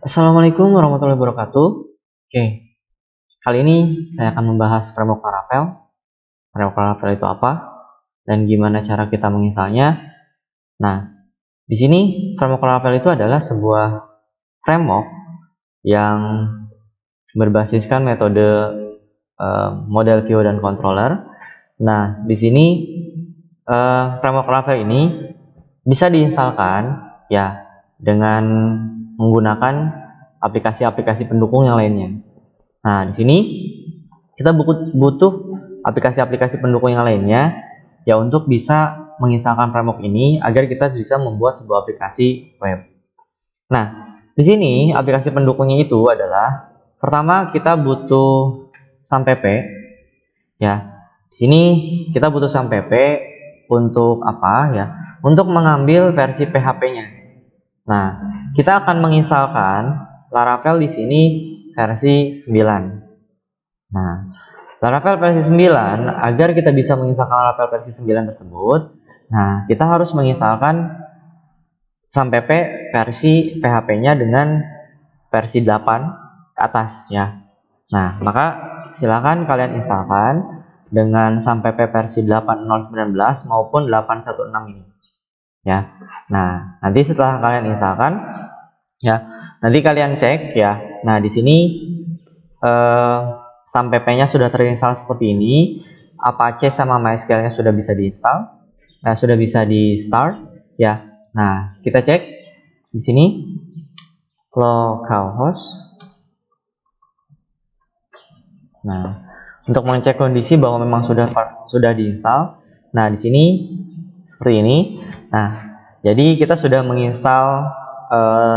Assalamualaikum warahmatullahi wabarakatuh. Oke, kali ini saya akan membahas framework Laravel. Framework Laravel itu apa dan gimana cara kita menginstalnya. Nah, di sini framework Laravel itu adalah sebuah framework yang berbasiskan metode model view dan controller. Nah, di sini framework Laravel ini bisa diinstalkan ya dengan menggunakan aplikasi-aplikasi pendukung yang lainnya. Nah, di sini kita butuh aplikasi-aplikasi pendukung yang lainnya ya untuk bisa menginstalkan framework ini agar kita bisa membuat sebuah aplikasi web. Nah, di sini aplikasi pendukungnya itu adalah pertama kita butuh SAMPP ya. Di sini kita butuh SAMPP untuk apa ya? Untuk mengambil versi PHP-nya. Nah, kita akan menginstalkan Laravel di sini versi 9. Nah, Laravel versi 9, agar kita bisa menginstalkan Laravel versi 9 tersebut, nah, kita harus menginstalkan SAMPP versi PHP-nya dengan versi 8 ke atas ya. Nah, maka silakan kalian instalkan dengan SAMPP versi 8.0.19 maupun 8.1.6 ini ya. Nah, nanti setelah kalian instalkan ya, nanti kalian cek ya. Nah, di sini SAMPP-nya sudah terinstall seperti ini. Apache sama MySQL-nya sudah bisa diinstal, sudah bisa di start ya. Nah, kita cek di sini localhost. Nah, untuk mengecek kondisi bahwa memang sudah diinstal. Nah, di sini seperti ini. Nah, jadi kita sudah menginstal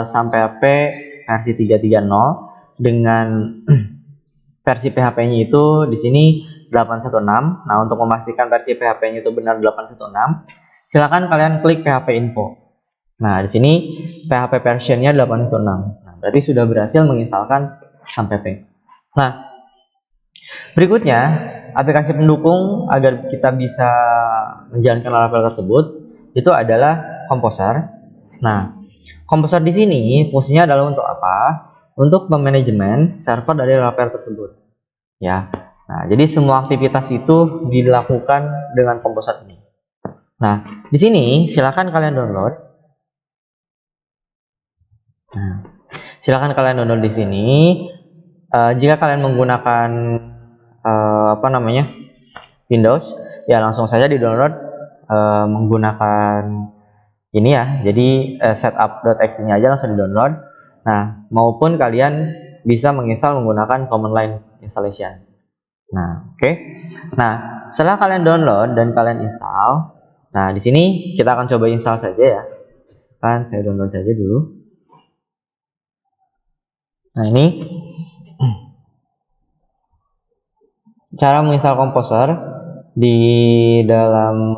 SAMPP versi 3.3.0 dengan versi PHP-nya itu di sini 8.1.6. Nah, untuk memastikan versi PHP-nya itu benar 8.1.6, silakan kalian klik PHP info. Nah, di sini PHP versionnya 8.1.6. Nah, berarti sudah berhasil menginstalkan SAMPP. Nah, berikutnya aplikasi pendukung agar kita bisa menjalankan Laravel tersebut itu adalah Composer. Nah, Composer di sini fungsinya adalah untuk apa? Untuk memanajemen server dari Laravel tersebut. Ya. Nah, jadi semua aktivitas itu dilakukan dengan Composer ini. Nah, di sini silakan kalian download. Nah, silakan kalian download di sini. Jika kalian menggunakan Windows, ya langsung saja di-download menggunakan ini ya. Jadi setup.exe-nya aja langsung di-download. Nah, maupun kalian bisa menginstal menggunakan command line installation. Nah, oke. Nah, setelah kalian download dan kalian install, nah di sini kita akan coba install saja ya. Kan saya download saja dulu. Nah, ini cara menginstal Composer di dalam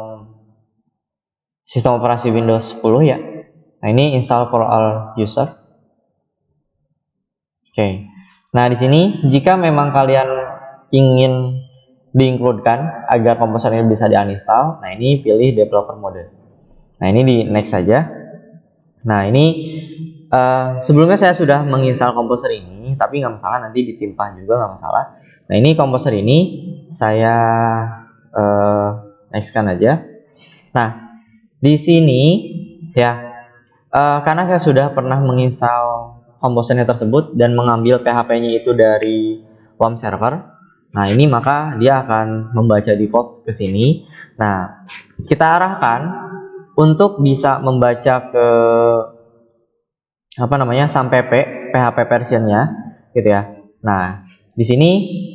sistem operasi Windows 10 ya. Nah, ini install for all user. Oke. Nah, di sini jika memang kalian ingin di-includekan agar Composer ini bisa di-uninstall, nah ini pilih developer mode. Nah, ini di next saja. Nah, ini sebelumnya saya sudah menginstal Composer ini, tapi nggak masalah, nanti ditimpa juga nggak masalah. Nah, ini Composer ini saya next-kan aja. Nah, di sini ya, karena saya sudah pernah menginstal Composer tersebut dan mengambil PHP-nya itu dari WAM server. Nah, ini maka dia akan membaca default ke sini. Nah, kita arahkan untuk bisa membaca ke SAMPP PHP versionnya gitu ya. Nah, di sini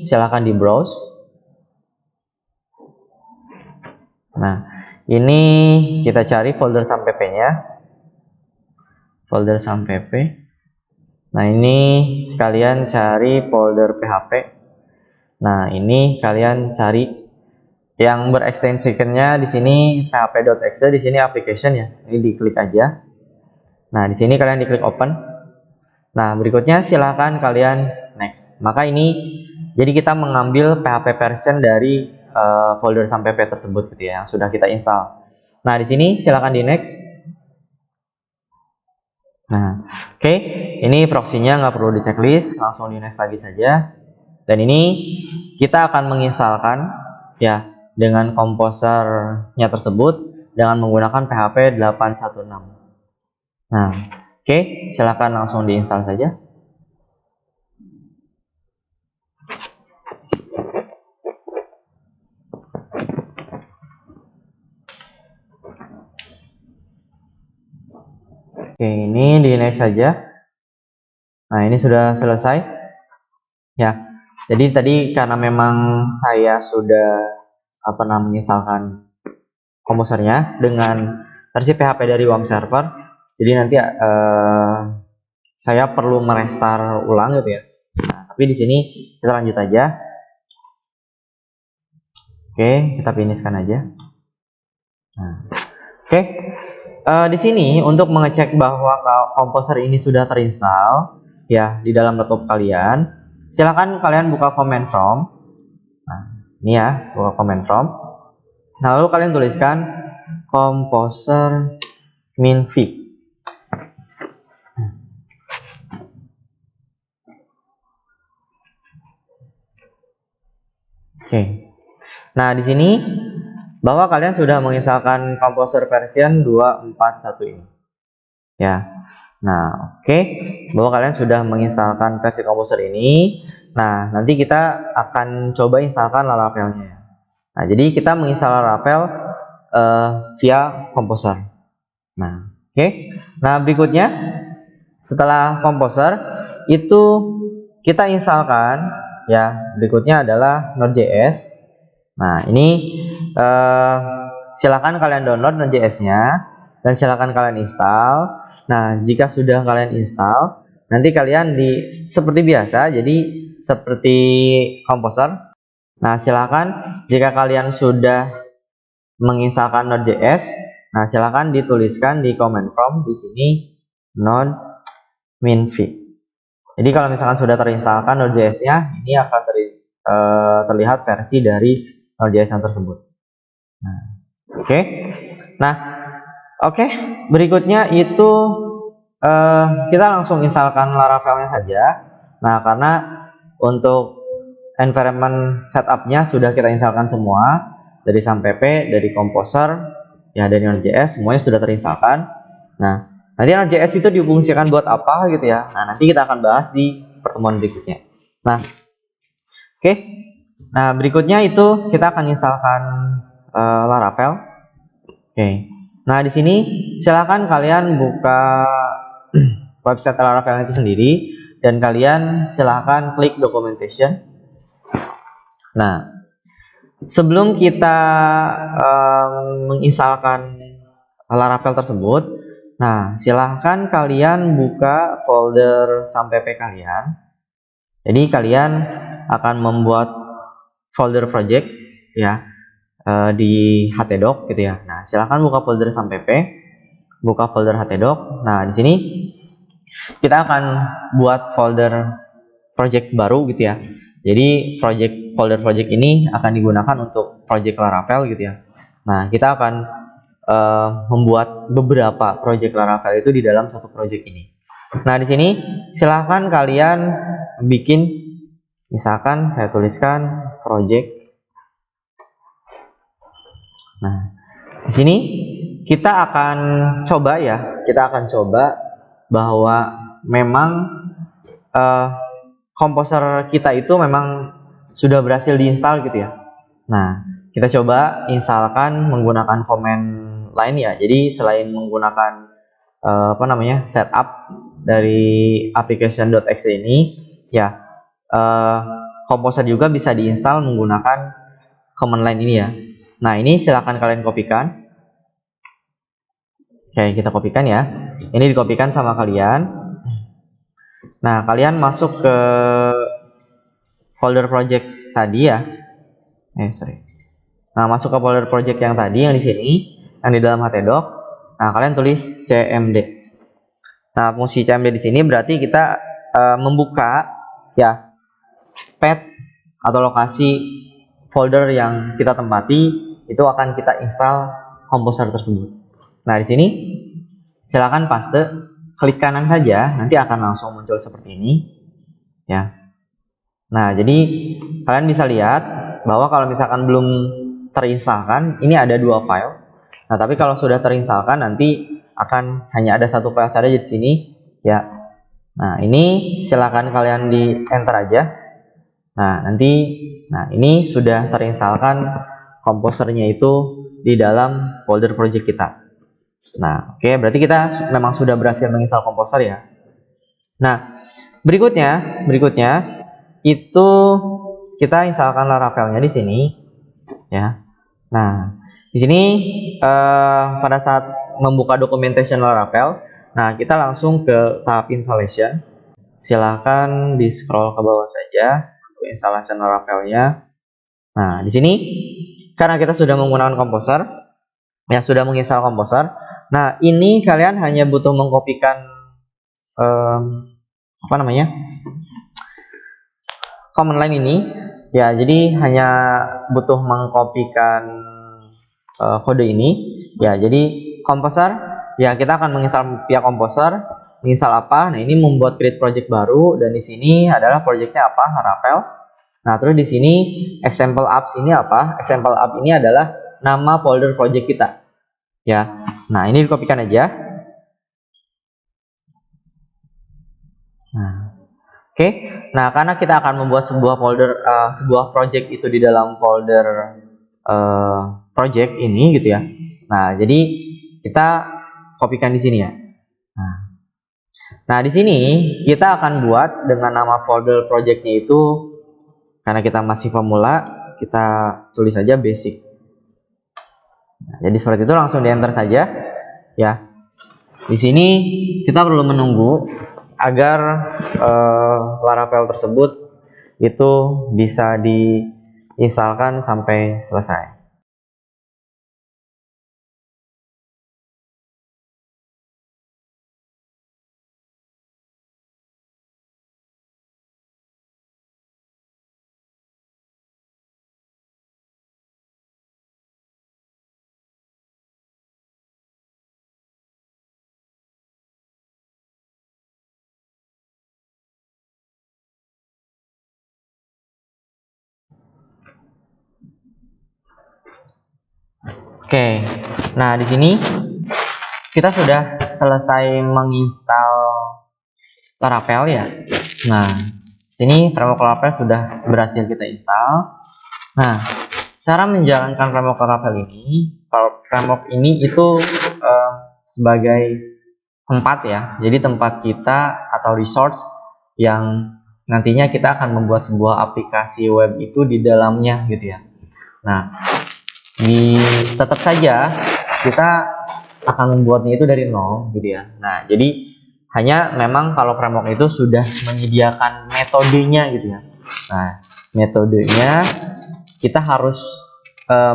silakan di browse. Nah, ini kita cari folder SAMPP-nya. Folder SAMPP. Nah, ini kalian cari folder PHP. Nah, ini kalian cari yang berekstensikannya di sini php.exe, di sini application ya. Ini diklik aja. Nah, di sini kalian diklik open. Nah, berikutnya silakan kalian next. Maka ini jadi kita mengambil PHP version dari folder SAMPP tersebut gitu ya, yang sudah kita install. Nah, di sini silakan di next. Nah, oke, ini proxinya nggak perlu di checklist, langsung di next lagi saja. Dan ini kita akan menginstalkan ya dengan komposernya tersebut dengan menggunakan PHP 816. Nah, oke, silakan langsung diinstal saja. Oke, ini di next saja. Nah, ini sudah selesai. Ya. Jadi tadi karena memang saya sudah menginstalkan komposernya dengan versi PHP dari WAM server. Jadi nanti saya perlu merestart ulang gitu ya. Nah, tapi di sini kita lanjut aja. Oke, kita finishkan aja. Nah, oke. Di sini untuk mengecek bahwa komposer ini sudah terinstall ya di dalam laptop kalian, silakan kalian buka command prompt. Nah, ini ya, buka command prompt. Nah, lalu kalian tuliskan composer minfig. Oke. Nah, di sini bahwa kalian sudah menginstalkan Composer version 2.4.1 ini. Ya. Nah, oke. Bahwa kalian sudah menginstalkan versi Composer ini. Nah, nanti kita akan coba instalkan Laravel-nya. Nah, jadi kita menginstal Laravel via Composer. Nah, oke. Nah, berikutnya setelah Composer itu kita instalkan ya, berikutnya adalah Node.js. Nah, ini silakan kalian download Node.js-nya dan silakan kalian install. Nah, jika sudah kalian install, nanti kalian seperti biasa, jadi seperti Composer. Nah, silakan jika kalian sudah menginstalkan Node.js, nah silakan dituliskan di command prompt di sini node minfig. Jadi kalau misalkan sudah terinstalkan Node.js-nya, ini akan terlihat versi dari Node.js yang tersebut. Nah, oke. Nah, oke. Berikutnya itu kita langsung instalkan Laravel-nya saja. Nah, karena untuk environment setup-nya sudah kita instalkan semua dari SAM.pp, dari Composer, ya dari Node.js, semuanya sudah terinstalkan. Nah, nanti Node.js itu difungsikan buat apa gitu ya. Nah, nanti kita akan bahas di pertemuan berikutnya. Nah, oke. Nah, berikutnya itu kita akan instalkan Laravel. Oke. Nah, di sini silakan kalian buka website Laravel itu sendiri dan kalian silakan klik documentation. Nah, sebelum kita menginstalkan Laravel tersebut, nah silahkan kalian buka folder SAM.pp kalian. Jadi kalian akan membuat folder project ya di htdoc gitu ya. Nah, silahkan buka folder SAM.pp, buka folder htdoc. Nah, di sini kita akan buat folder project baru gitu ya. Jadi folder project ini akan digunakan untuk project Laravel gitu ya. Nah, kita akan membuat beberapa project Laravel itu di dalam satu project ini. Nah, di sini silahkan kalian bikin, misalkan saya tuliskan project. Nah, di sini kita akan coba ya, bahwa memang komposer kita itu memang sudah berhasil diinstal gitu ya. Nah, kita coba instalkan menggunakan command lain ya. Jadi selain menggunakan setup dari application.exe ini ya, Composer juga bisa diinstal menggunakan command line ini ya. Nah, ini silakan kalian kopikan. Oke, kita kopikan ya. Ini dikopikan sama kalian. Nah, kalian masuk ke folder project tadi ya. Nah, masuk ke folder project yang tadi yang di sini, yang di dalam htdoc. Nah, kalian tulis cmd. Nah, fungsi cmd di sini berarti kita membuka ya path atau lokasi folder yang kita tempati, itu akan kita install Composer tersebut. Nah, di sini silakan paste klik kanan saja, nanti akan langsung muncul seperti ini, ya. Nah, jadi kalian bisa lihat bahwa kalau misalkan belum terinstalkan, ini ada 2 file. Nah, tapi kalau sudah terinstalkan, nanti akan hanya ada 1 file saja di sini, ya. Nah, ini silakan kalian di enter aja. Nah, ini sudah terinstalkan komposernya itu di dalam folder project kita. Nah, oke, berarti kita memang sudah berhasil menginstal komposer ya. Nah, berikutnya itu kita instalkan Laravel-nya di sini, ya. Nah, di sini pada saat membuka documentation Laravel, nah kita langsung ke tahap installation. Silahkan di scroll ke bawah saja untuk installation Laravel-nya. Nah, di sini karena kita sudah menggunakan komposer, ya sudah menginstal komposer. Nah, ini kalian hanya butuh mengkopikan command line ini, ya. Jadi hanya butuh mengkopikan kode ini, ya. Jadi komposer, ya kita akan menginstal via komposer. Menginstal apa? Nah, ini membuat create project baru, dan di sini adalah projectnya apa? Laravel. Nah, terus di sini example apps ini apa? Example app ini adalah nama folder project kita, ya. Nah, ini dikopikan aja. Nah, oke. Nah, karena kita akan membuat sebuah folder, sebuah project itu di dalam folder project ini, gitu ya. Nah, jadi kita kopikan di sini ya. Nah, di sini kita akan buat dengan nama folder projectnya itu, karena kita masih pemula, kita tulis saja basic. Nah, jadi seperti itu, langsung di enter saja, ya. Di sini kita perlu menunggu agar Laravel tersebut itu bisa diinstalkan sampai selesai. Oke, nah di sini kita sudah selesai menginstal Laravel ya. Nah, sini framework Laravel sudah berhasil kita install. Nah, cara menjalankan framework Laravel ini, framework ini itu sebagai tempat ya. Jadi tempat kita atau resource yang nantinya kita akan membuat sebuah aplikasi web itu di dalamnya, gitu ya. Nah, tetap saja kita akan membuatnya itu dari nol, gitu ya. Nah, jadi hanya memang kalau framework itu sudah menyediakan metodenya, gitu ya. Nah, metodenya kita harus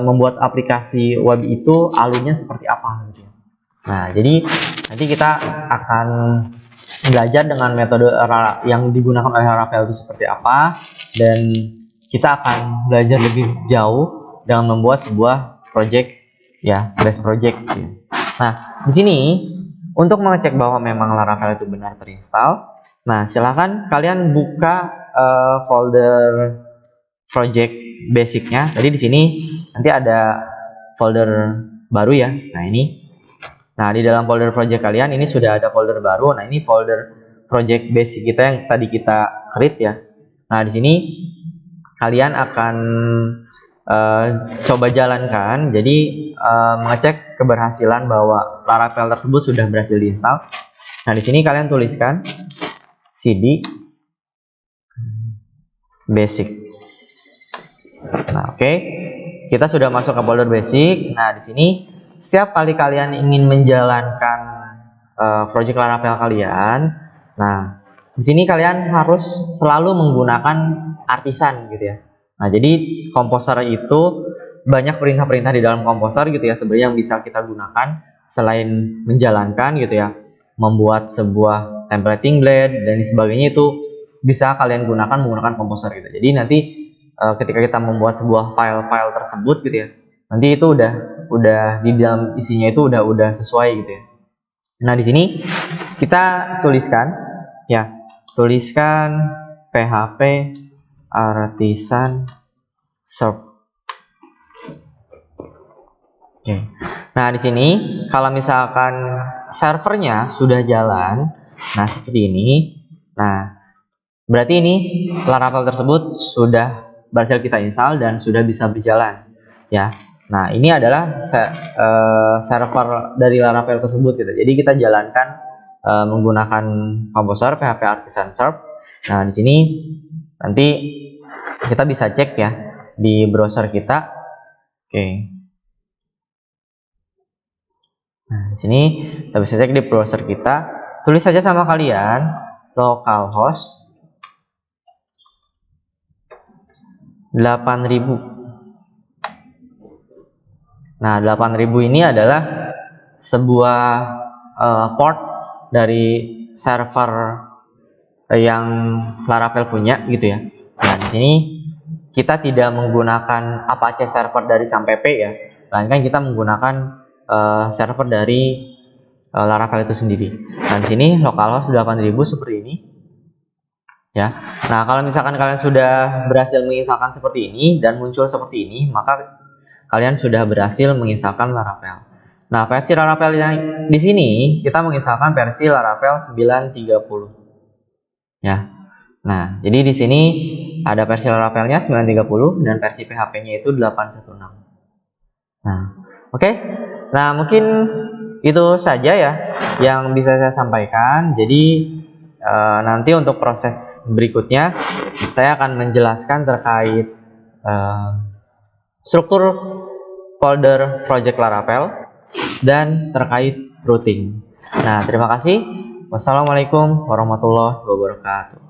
membuat aplikasi web itu alurnya seperti apa, gitu ya. Nah, jadi nanti kita akan belajar dengan metode yang digunakan oleh Laravel itu seperti apa, dan kita akan belajar lebih jauh dengan membuat sebuah project, ya, base project. Nah, di sini untuk mengecek bahwa memang Laravel itu benar terinstall, nah silahkan kalian buka folder project basicnya. Jadi di sini nanti ada folder baru ya. Nah, ini. Nah, di dalam folder project kalian ini sudah ada folder baru. Nah, ini folder project basic kita yang tadi kita create ya. Nah, di sini kalian akan coba jalankan. Jadi mengecek keberhasilan bahwa Laravel tersebut sudah berhasil diinstal. Nah, di sini kalian tuliskan cd basic. Nah, oke. Kita sudah masuk ke folder basic. Nah, di sini setiap kali kalian ingin menjalankan project Laravel kalian, nah di sini kalian harus selalu menggunakan artisan, gitu ya. Nah, jadi komposer itu banyak perintah-perintah di dalam komposer, gitu ya, sebenarnya yang bisa kita gunakan selain menjalankan, gitu ya, membuat sebuah templating blade dan sebagainya, itu bisa kalian gunakan menggunakan komposer, gitu. Jadi nanti ketika kita membuat sebuah file-file tersebut, gitu ya, nanti itu udah di dalam isinya itu udah sesuai, gitu ya. Nah, di sini kita tuliskan ya, tuliskan PHP artisan serve. Oke. Nah, di sini kalau misalkan servernya sudah jalan, nah seperti ini. Nah, berarti ini Laravel tersebut sudah berhasil kita install dan sudah bisa berjalan, ya. Nah, ini adalah server dari Laravel tersebut gitu. Jadi kita jalankan menggunakan Composer PHP Artisan Serve. Nah, di sini nanti kita bisa cek ya di browser kita. Oke. Nah, di sini kita bisa cek di browser kita. Tulis saja sama kalian localhost 8000. Nah, 8000 ini adalah sebuah port dari server yang Laravel punya gitu ya. Nah, di sini kita tidak menggunakan Apache server dari SAMPP ya, melainkan kita menggunakan server dari Laravel itu sendiri. Nah, di sini localhost 8000 seperti ini. Ya. Nah, kalau misalkan kalian sudah berhasil menginstalkan seperti ini dan muncul seperti ini, maka kalian sudah berhasil menginstalkan Laravel. Nah, versi Laravel yang di sini kita menginstalkan versi Laravel 9.30. Ya. Nah, jadi di sini ada versi Laravelnya 9.30 dan versi PHP-nya itu 8.16. Nah, oke. Nah, mungkin itu saja ya yang bisa saya sampaikan. Jadi nanti untuk proses berikutnya saya akan menjelaskan terkait struktur folder project Laravel dan terkait routing. Nah, terima kasih. Wassalamualaikum warahmatullahi wabarakatuh.